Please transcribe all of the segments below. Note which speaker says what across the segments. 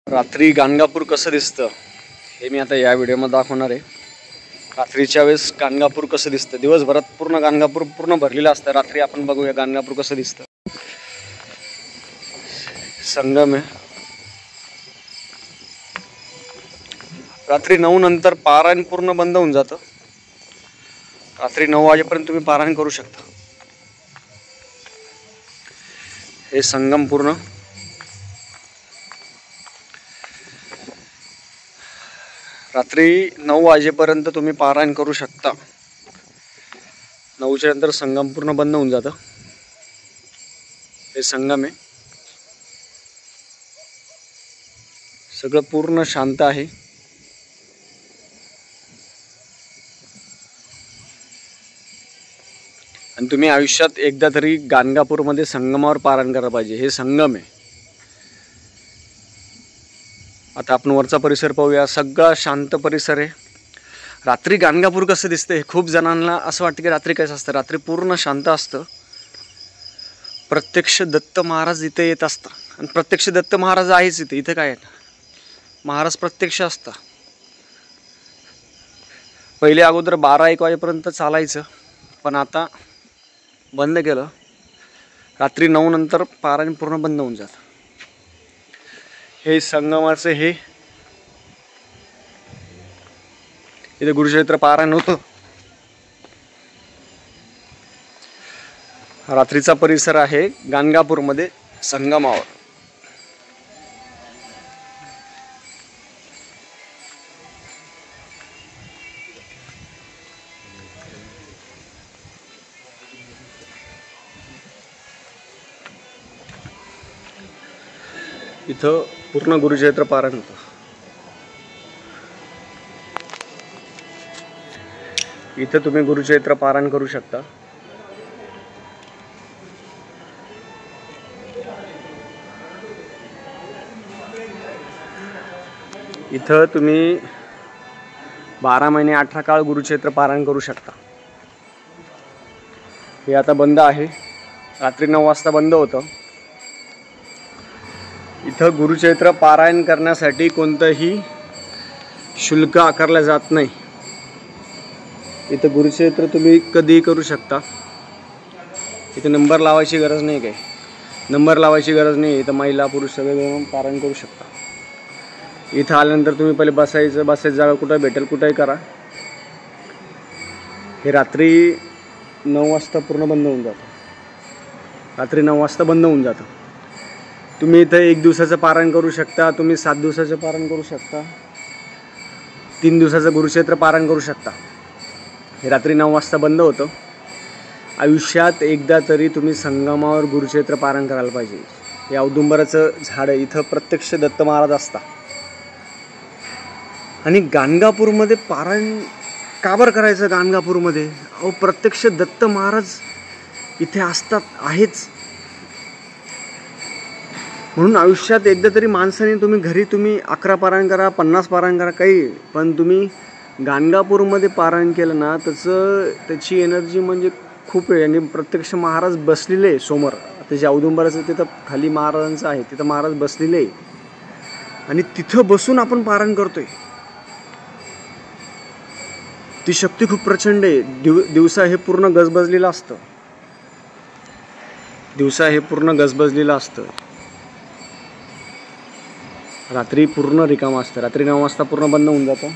Speaker 1: रात्री गाणगापूर कसं दिसतं हे मी आता या व्हिडिओमध्ये दाखवणार आहे। रात्रीच्या वेळेस गाणगापूर कसं दिसतं, दिवसभरात पूर्ण गाणगापूर पूर्ण भरलेलं असतं, रात्री आपण बघूया गाणगापूर कसं दिसतं। संगम आहे, रात्री 9 नंतर पारायण पूर्ण बंद होऊन जातं। रात्री 9 वाजेपर्यंत तुम्ही पारायण करू शकता। हे संगम पूर्ण रात्री 9 वाजेपर्यंत तुम्ही पारायण करू शकता। 9च्या नंतर संगम पूर्ण बंद होऊन जातं। हे संगम आहे, सगळं पूर्ण शांत आहे। आणि तुम्ही आयुष्यात एकदा तरी गाणगापूरमध्ये संगमावर पारायण करायला पाहिजे। हे संगम आहे। आता आपण वरचा परिसर पाहूया, सगळा शांत परिसर आहे। रात्री गाणगापूर कसं दिसतं हे खूप जणांना असं वाटतं की रात्री कसं असतं, रात्री पूर्ण शांत असतं। प्रत्यक्ष दत्त महाराज इथे येत असतात आणि प्रत्यक्ष दत्त महाराज आहेच इथे। इथे काय आहे, महाराज प्रत्यक्ष असतात। पहिले अगोदर 12-1 वाजेपर्यंत चालायचं, पण आता बंद केलं। रात्री 9 नंतर पारायण पूर्ण बंद होऊन जातं। हे संगमाचं हे इथे गुरुचरित्र पारायण होतं। रात्रीचा परिसर आहे गाणगापूरमध्ये संगमावर। इथं पूर्ण गुरुचरित्र पारायण होतं। इथं तुम्ही गुरुचरित्र पारायण करू शकता। इथं तुम्ही 12 महिने 18 काळ गुरुचरित्र पारायण करू शकता। हे आता बंद आहे, रात्री 9 वाजता बंद होतं। इथं गुरुचरित्र पारायण करण्यासाठी कोणतंही शुल्क आकारलं जात नाही। इथं गुरुचरित्र तुम्ही कधीही करू शकता। इथे नंबर लावायची गरज नाही, काय नंबर लावायची गरज नाही। इथं महिला पुरुष सगळे मिळून पारायण करू शकता। इथं आल्यानंतर तुम्ही पहिले बसायची जागा कुठं भेटेल कुठंही करा। हे रात्री 9 वाजता पूर्ण बंद होऊन जातं। रात्री 9 वाजता बंद होऊन जातं। तुम्ही इथं 1 दिवसाचं पारायण करू शकता, तुम्ही 7 दिवसाचं पारायण करू शकता, 3 दिवसाचं गुरुचरित्र पारायण करू शकता। हे रात्री 9 वाजता बंद होतं। आयुष्यात एकदा तरी तुम्ही संगमावर गुरुचरित्र पारायण करायला पाहिजे। हे औदुंबराचं झाड आहे, इथं प्रत्यक्ष दत्त महाराज असतात। आणि गाणगापूरमध्ये पारायण का बरं करायचं गाणगापूरमध्ये? अहो प्रत्यक्ष दत्त महाराज इथे असतात, आहेच। म्हणून आयुष्यात एकदा तरी माणसाने तुम्ही घरी 11 पारायण करा, 50 पारायण करा, काही पण तुम्ही गाणगापूरमध्ये पारायण केलं ना त्याची एनर्जी म्हणजे खूप आहे। आणि प्रत्यक्ष महाराज बसलेले आहे समोर, त्याच्या औदुंबराचं तिथं खाली महाराजांचं आहे, तिथं महाराज बसलेले आहे आणि तिथं बसून आपण पारायण करतोय। ती शक्ती खूप प्रचंड आहे। दिवसा हे पूर्ण गजबजलेलं असतं, दिवसा हे पूर्ण गजबजलेलं असतं, रात्री पूर्ण रिकामं असतं। रात्री 9 वाजता पूर्ण बंद होऊन जातं।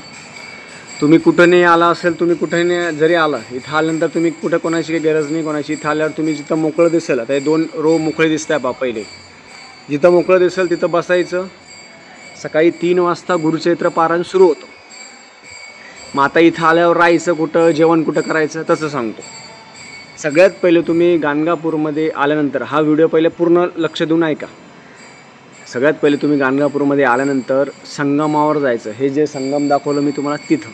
Speaker 1: तुम्ही कुठं नाही आला असेल, तुम्ही कुठं नाही जरी आला, इथं आल्यानंतर तुम्ही कुठं कोणाची काही गरज नाही कोणाची। इथं आल्यावर तुम्ही जिथं मोकळं दिसेल, आता हे 2 रो मोकळे दिसत आहे पहिले, जिथं मोकळं दिसेल तिथं बसायचं। सकाळी 3 वाजता गुरुचरित्र पारायण सुरू होतं। मग आता इथं आल्यावर राहायचं कुठं, जेवण कुठं करायचं तसं सांगतो। सगळ्यात पहिले तुम्ही गाणगापूरमध्ये आल्यानंतर हा व्हिडिओ पहिले पूर्ण लक्ष देऊन ऐका। सगळ्यात पहिले तुम्ही गाणगापूरमध्ये आल्यानंतर संगमावर जायचं। हे जे संगम दाखवलं मी तुम्हाला, तिथं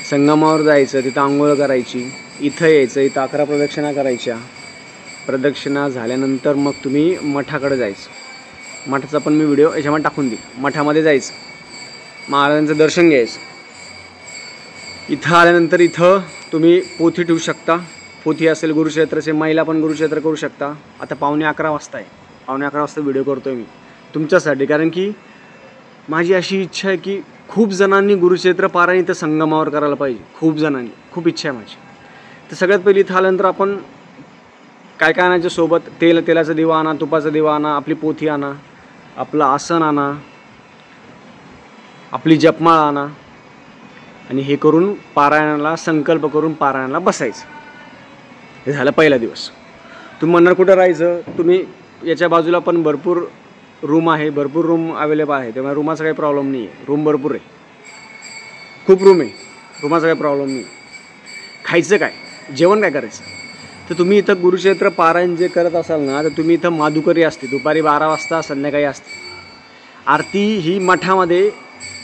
Speaker 1: संगमावर जायचं, तिथं आंघोळ करायची, इथं यायचं, इथं 11 प्रदक्षिणा करायच्या। प्रदक्षिणा झाल्यानंतर मग तुम्ही मठाकडे जायचं। मठाचा पण मी व्हिडिओ याच्यामध्ये टाकून देईन। मठामध्ये जायचं, महाराजांचं दर्शन घ्यायचं। इथं आल्यानंतर इथं तुम्ही पोथी ठेवू शकता, पोथी असेल गुरुचरित्राचे, महिला पण गुरुचरित्र करू शकता। आता 11:15 वाजता आहे, 11:15 वाजता व्हिडिओ करतोय मी तुमच्यासाठी, कारण की माझी अशी इच्छा आहे की खूप जणांनी गुरुक्षेत्र पारायण इथं संगमावर करायला पाहिजे. खूप जणांनी, खूप इच्छा आहे माझी. तर सगळ्यात पहिली इथं आल्यानंतर आपण काय काय आणायचं सोबत? तेलाचा दिवा आणा, तुपाचा दिवा आणा, आपली पोथी आणा, आपलं आसन आणा, आपली जपमाळ आणा आणि हे करून पारायणाला संकल्प करून पारायणाला बसायचं. हे झालं पहिला दिवस. तुम्ही म्हणणार कुठं राहायचं? तुम्ही याच्या बाजूला पण भरपूर रूम आहे, भरपूर रूम अवेलेबल आहे, त्यामुळे रूमाचा काही प्रॉब्लेम नाही आहे. रूम भरपूर आहे, खूप रूम आहे, रूमाचा काही प्रॉब्लेम नाही. खायचं काय, जेवण काय करायचं? तर तुम्ही इथं गुरुक्षेत्र पारायण जे करत असाल ना, तर तुम्ही इथं माधुकरी असते दुपारी 12 वाजता, संध्याकाळी असते. आरती ही मठामध्ये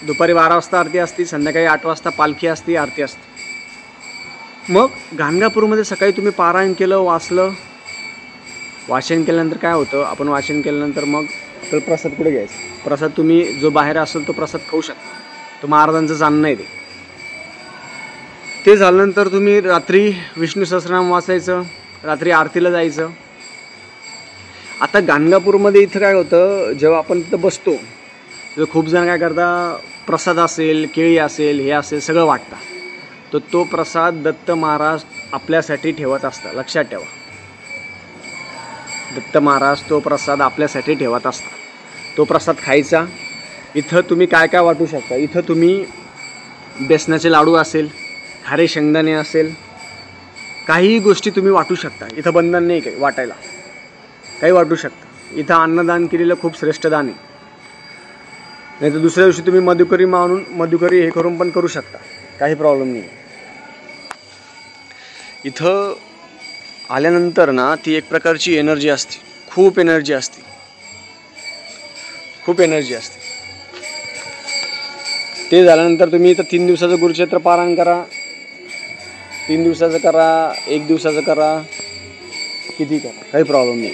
Speaker 1: दुपारी 12 वाजता आरती असते, संध्याकाळी 8 वाजता पालखी असते, आरती असते. मग गाणगापूरमध्ये सकाळी तुम्ही पारायण केलं, वाचलं. वाचन केल्यानंतर काय होतं, आपण वाचन केल्यानंतर मग तर प्रसाद कुठे घ्यायचा? प्रसाद तुम्ही जो बाहेर असेल तो प्रसाद खाऊ शकता. तो महाराजांचं जाणणं आहे ते झाल्यानंतर तुम्ही रात्री विष्णू सहस्रनाम वाचायचं, रात्री आरतीला जायचं. आता गाणगापूरमध्ये इथं काय होतं, जेव्हा आपण तिथं बसतो तर खूप जण काय करता, प्रसाद असेल, केळी असेल, हे असेल सगळं वाटतं. तर तो प्रसाद दत्त महाराज आपल्यासाठी ठेवत असतात, लक्षात ठेवा. दत्त महाराज तो प्रसाद आपल्यासाठी ठेवत असतात. तो प्रसाद खायचा. इथं तुम्ही काय काय वाटू शकता? इथं तुम्ही बेसनाचे लाडू असेल, खारे शेंगदाणे असेल, काही गोष्टी तुम्ही वाटू शकता. इथं बंधन नाही काही वाटायला, काही वाटू शकता. इथं अन्नदान केलेलं खूप श्रेष्ठ दान आहे. नाही तर दुसऱ्या दिवशी तुम्ही मधुकरी मानून मधुकरी हे करून पण करू शकता, काही प्रॉब्लेम नाही. इथं आल्यानंतर ना ती एक प्रकारची एनर्जी असते, खूप एनर्जी असते, खूप एनर्जी असते. ते झाल्यानंतर तुम्ही इथं 3 दिवसाचं गुरुक्षेत्र पारायण करा. 3 दिवसाचं करा, 1 दिवसाचं करा, किती करा, काही प्रॉब्लेम नाही.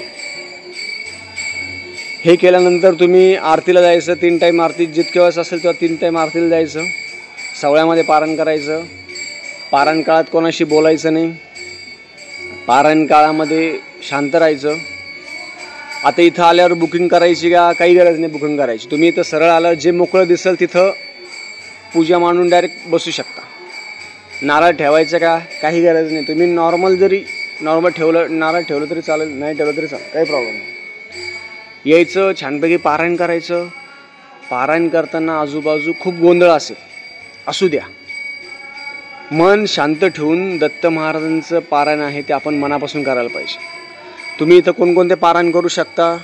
Speaker 1: हे केल्यानंतर तुम्ही आरतीला जायचं. 3 टाईम आरती जितके वेळेस असेल तेव्हा 3 टाईम आरतीला जायचं. सवळ्यामध्ये पारायण करायचं. पारायण काळात कोणाशी बोलायचं नाही. पारायण काळामध्ये शांत राहायचं. आता इथं आल्यावर बुकिंग करायची का? काही गरज नाही बुकिंग करायची. तुम्ही इथं सरळ आलं, जे मोकळं दिसेल तिथं पूजा मांडून डायरेक्ट बसू शकता. नारळ ठेवायचं का? काही गरज नाही. तुम्ही नॉर्मल ठेवलं, नारळ ठेवलं तरी चालेल, नाही ठेवलं तरी चालेल, काही प्रॉब्लेम नाही. यायचं, छानपैकी पारायण करायचं. पारायण करताना आजूबाजू खूप गोंधळ असेल, असू द्या. मन शांत ठेवून दत्त महाराजांचं पारायण आहे ते आपण मनापासून करायला पाहिजे. तुम्ही इथं कोणकोणते पारायण करू शकता?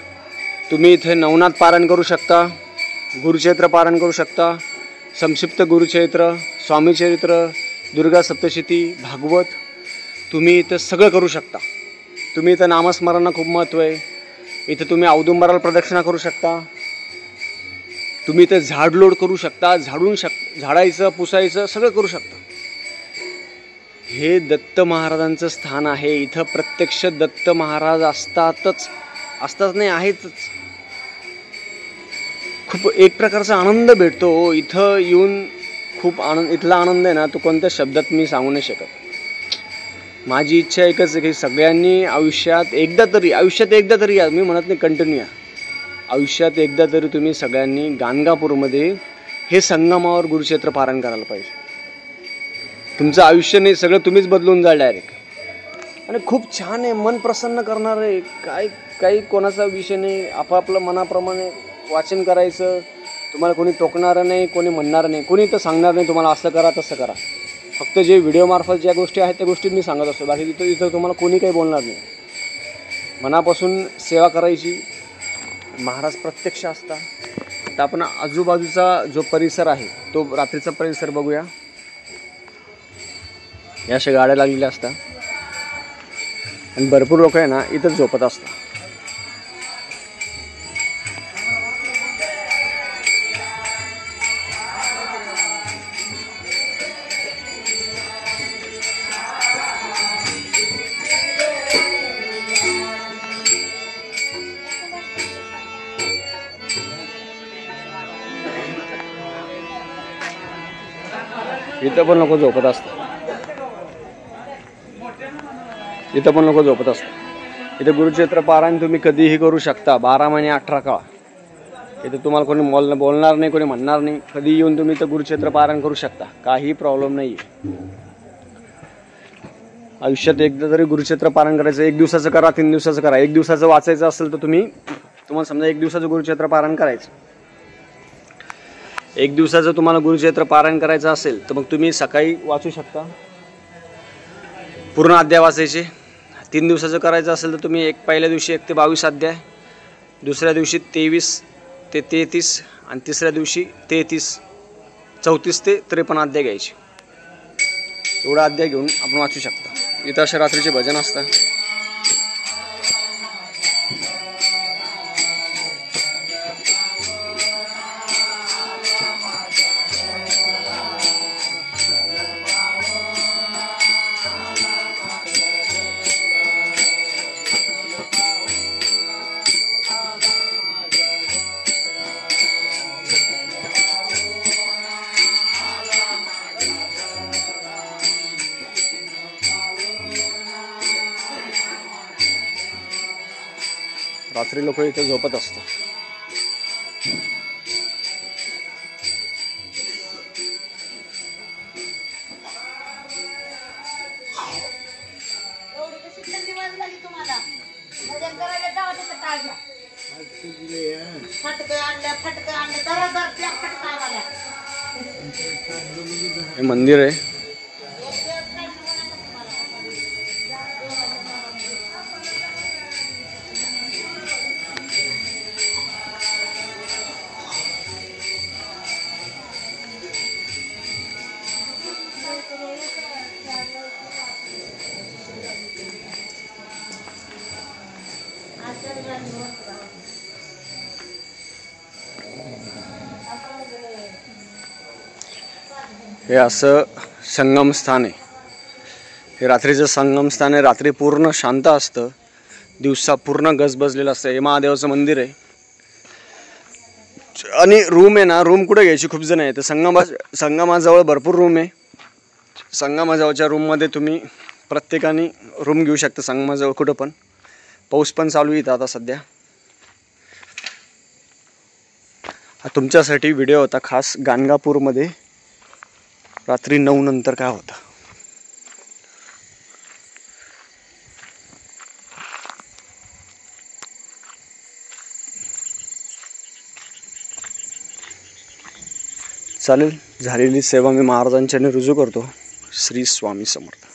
Speaker 1: तुम्ही इथे नवनाथ पारायण करू शकता, गुरुचैत्र पारायण करू शकता, संक्षिप्त गुरुचैत्र, स्वामीचरित्र, दुर्गा सप्तशती, भागवत, तुम्ही इथं सगळं करू शकता. तुम्ही इथं नामस्मरणाला खूप महत्त्व आहे. इथं तुम्ही औदुंबराला प्रदक्षिणा करू शकता. तुम्ही इथं झाडलोट करू शकता, झाडायचं, पुसायचं, सगळं करू शकता. हे दत्त महाराजांचं स्थान आहे. इथं प्रत्यक्ष दत्त महाराज असतातच नाही, आहेतच. खूप एक प्रकारचा आनंद भेटतो इथं येऊन. खूप आनंद, इथला आनंद आहे ना तो कोणत्या शब्दात मी सांगू नाही शकत. माझी इच्छा एकच आहे की सगळ्यांनी आयुष्यात एकदा तरी या, मी म्हणत नाही कंटिन्यू या, आयुष्यात एकदा तरी तुम्ही सगळ्यांनी गाणगापूरमध्ये हे संगमावर गुरुक्षेत्र पारायण करायला पाहिजे. तुमचं आयुष्य नाही, सगळं तुम्हीच बदलून जाल डायरेक्ट. आणि खूप छान आहे, मन प्रसन्न करणार आहे. काही कोणाचा विषय नाही, आपापलं मनाप्रमाणे वाचन करायचं. तुम्हाला कोणी टोकणारं नाही, कोणी म्हणणार नाही, कोणी तर सांगणार नाही तुम्हाला असं करा तसं करा. फक्त जे व्हिडिओमार्फत ज्या गोष्टी आहेत त्या गोष्टी मी सांगत असतो. बाकी इथं तुम्हाला कोणी काही बोलणार नाही. मनापासून सेवा करायची. महाराज प्रत्यक्ष असतात. तर आपण आजूबाजूचा जो परिसर आहे तो रात्रीचा परिसर बघूया. या अशा गाड्या लागलेल्या असतात आणि भरपूर लोक आहे ना इथं झोपत असतात. इथं पण लोक झोपत असतात. इथं गुरुक्षेत्र पारायण तुम्ही कधीही करू शकता. 12 महिने 18 काळ इथे तुम्हाला कोणी बोलणार नाही, कोणी म्हणणार नाही. कधी येऊन तुम्ही इथं गुरुक्षेत्र पारायण करू शकता, काही प्रॉब्लेम नाही आहे. आयुष्यात एकदा जरी गुरुक्षेत्र पारायण करायचं, 1 दिवसाचं करा, 3 दिवसाचं करा. 1 दिवसाचं वाचायचं असेल तर तुम्हाला समजा 1 दिवसाचं गुरुक्षेत्र पारायण करायचं, 1 दिवसाचं तुम्हाला गुरुक्षेत्र पारायण करायचं असेल तर मग तुम्ही सकाळी वाचू शकता, पूर्ण अध्याय वाचायचे. 3 दिवसाचं करायचं असेल तर तुम्ही पहिल्या दिवशी 1 ते 22 अध्याय, दुसऱ्या दिवशी 23 ते 33 आणि तिसऱ्या दिवशी 34 ते 53 अध्याय घ्यायचे. एवढा अध्याय घेऊन आपण वाचू शकता. इथं अशा रात्रीचे भजन असतात. रात्री लोक इथे झोपत असतात. हे मंदिर आहे. हे असं संगमस्थान आहे. हे रात्रीचं संगमस्थान आहे. रात्री पूर्ण शांत असतं, दिवसा पूर्ण गजबजलेलं असतं. हे महादेवाचं मंदिर आहे. आणि रूम आहे ना, रूम कुठे घ्यायची खूप जण आहे. तर संगमाजवळ भरपूर रूम आहे. संगमाजवळच्या रूममध्ये तुम्ही प्रत्येकाने रूम घेऊ शकता. संगमाजवळ कुठं पण. पाऊस पण चालू आहे आता सध्या. हा तुमच्यासाठी व्हिडिओ होता खास गाणगापूरमध्ये रात्री 9 नंतर काय होतं. चालेल, झालेली सेवा मी महाराजांच्याने रुजू करतो. श्री स्वामी समर्थ.